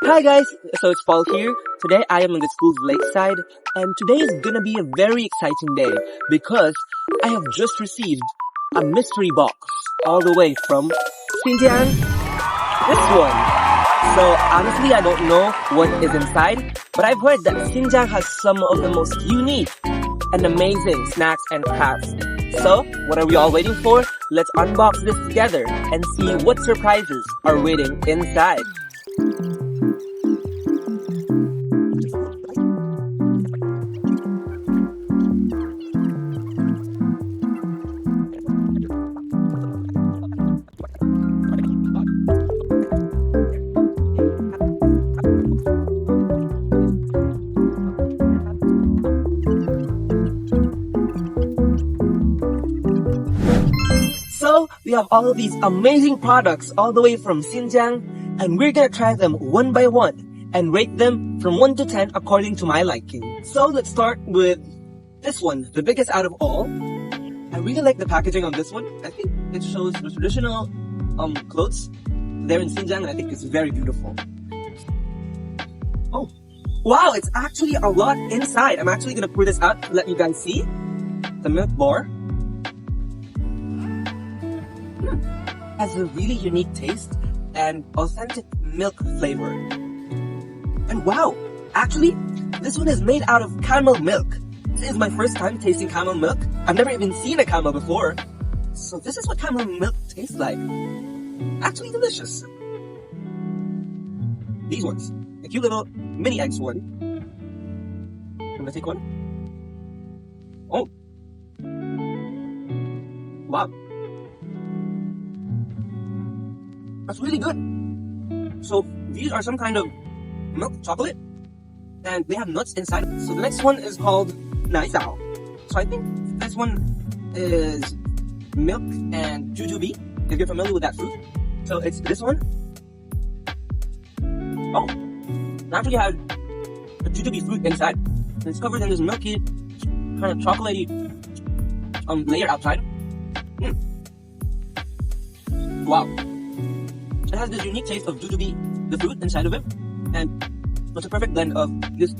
Hi guys, so it's Paul here. Today I am on the school's lakeside and today is gonna be a very exciting day because I have just received a mystery box all the way from Xinjiang. This one. So honestly I don't know what is inside, but I've heard that Xinjiang has some of the most unique and amazing snacks and crafts. So what are we all waiting for? Let's unbox this together and see what surprises are waiting inside. So we have all of these amazing products all the way from Xinjiang, and we're gonna try them one by one and rate them from 1 to 10 according to my liking. So let's start with this one, the biggest out of all. I really like the packaging on this one. I think it shows the traditional clothes there in Xinjiang, and I think it's very beautiful. Oh, wow, it's actually a lot inside. I'm actually gonna pour this out to let you guys see. The milk bar has a really unique taste and authentic milk flavor. And wow, actually, this one is made out of camel milk. This is my first time tasting camel milk. I've never even seen a camel before. So this is what camel milk tastes like. Actually delicious. These ones, a cute little mini eggs one. I'm gonna take one. Oh. Wow. That's really good. So these are some kind of milk chocolate and they have nuts inside. So the next one is called Nai Sao. So I think this one is milk and jujube, if you're familiar with that fruit. So it's this one. Oh, it actually has a jujube fruit inside. And it's covered in this milky, kind of chocolatey layer outside. Wow. It has this unique taste of jujube, the fruit inside of it, and it's a perfect blend of this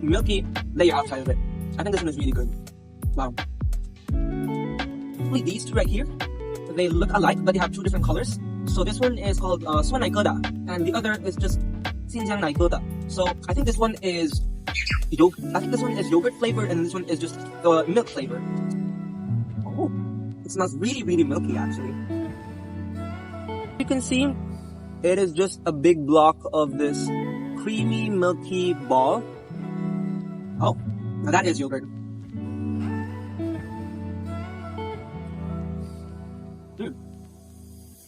milky layer outside of it. I think this one is really good. Wow. These two right here, they look alike, but they have two different colors. So this one is called Suan Nai Geda, and the other is just Xinjiang Nai Geda. So I think this one is yogurt. I think this one is yogurt flavor, and this one is just the milk flavor. Oh, it smells really, really milky actually. You can see it is just a big block of this creamy, milky ball. Oh, now that is yogurt.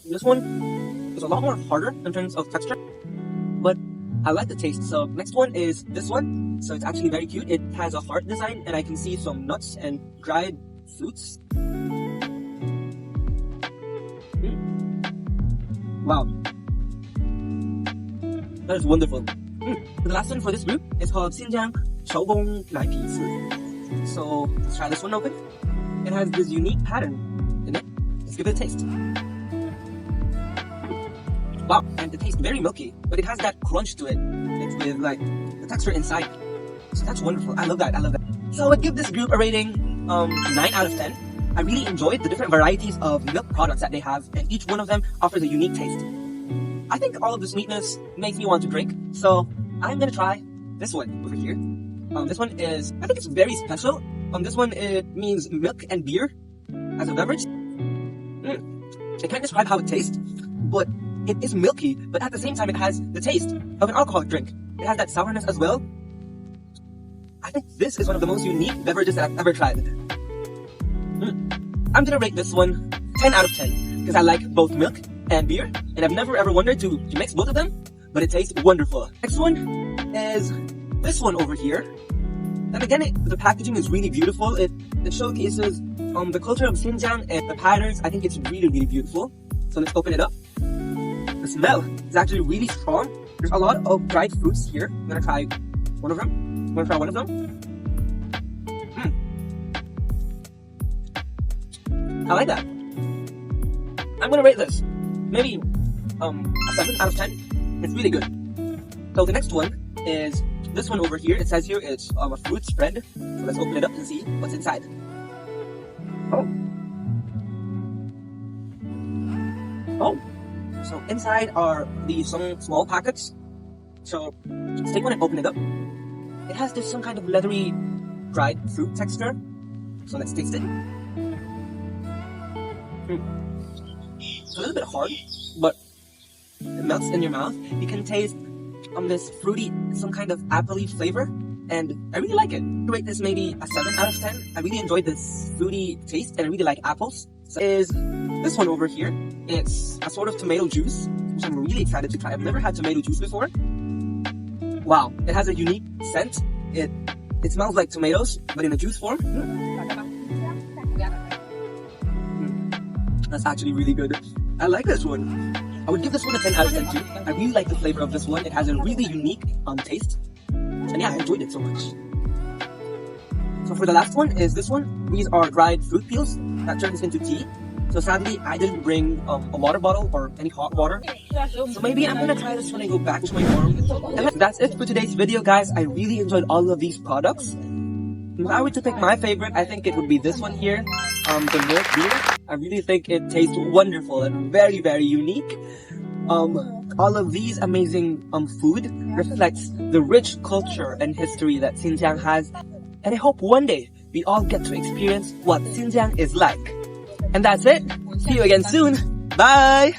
This one is a lot more harder in terms of texture, but I like the taste. So next one is this one. So it's actually very cute. It has a heart design, and I can see some nuts and dried fruits. Wow. That is wonderful. The last one for this group is called Xinjiang Qiaogong Nai Pi. So let's try this one open. It has this unique pattern in it. Let's give it a taste. Wow, and it tastes very milky, but it has that crunch to it. It's with like the texture inside. So that's wonderful. I love that. I love that. So I would give this group a rating 9 out of 10. I really enjoyed the different varieties of milk products that they have, and each one of them offers a unique taste. I think all of the sweetness makes me want to drink, so I'm gonna try this one over here. This one is, I think it's very special. This one, it means milk and beer as a beverage. I can't describe how it tastes, but it is milky, but at the same time it has the taste of an alcoholic drink. It has that sourness as well. I think this is one of the most unique beverages that I've ever tried. I'm gonna rate this one 10 out of 10 because I like both milk and beer, and I've never ever wondered to mix both of them, but it tastes wonderful. Next one is this one over here. And again, the packaging is really beautiful. It showcases the culture of Xinjiang and the patterns. I think it's really, really beautiful. So let's open it up. The smell is actually really strong. There's a lot of dried fruits here. I'm gonna try one of them. I'm gonna try one of them. I like that. I'm gonna rate this maybe a 7 out of 10. It's really good. So the next one is this one over here. It says here it's a fruit spread. So let's open it up and see what's inside. Oh. Oh. So inside are these some small packets. So let's take one and open it up. It has this some kind of leathery dried fruit texture. So let's taste it. It's a little bit hard, but it melts in your mouth. You can taste this fruity, some kind of appley flavor, and I really like it. I rate this maybe a 7 out of 10. I really enjoyed this fruity taste, and I really like apples. So is this one over here. It's a sort of tomato juice, which I'm really excited to try. I've never had tomato juice before. Wow, it has a unique scent. It smells like tomatoes, but in a juice form. That's actually really good. I like this one. I would give this one a 10 out of 10 too. I really like the flavor of this one. It has a really unique taste. And yeah, I enjoyed it so much. So for the last one is this one. These are dried fruit peels that turns into tea. So sadly, I didn't bring a water bottle or any hot water. So maybe I'm gonna try this when I go back to my dorm. And that's it for today's video, guys. I really enjoyed all of these products. If I were to pick my favorite, I think it would be this one here, the milk beer. I really think it tastes wonderful and very, very unique. All of these amazing food reflects the rich culture and history that Xinjiang has. And I hope one day we all get to experience what Xinjiang is like. And that's it. See you again soon. Bye!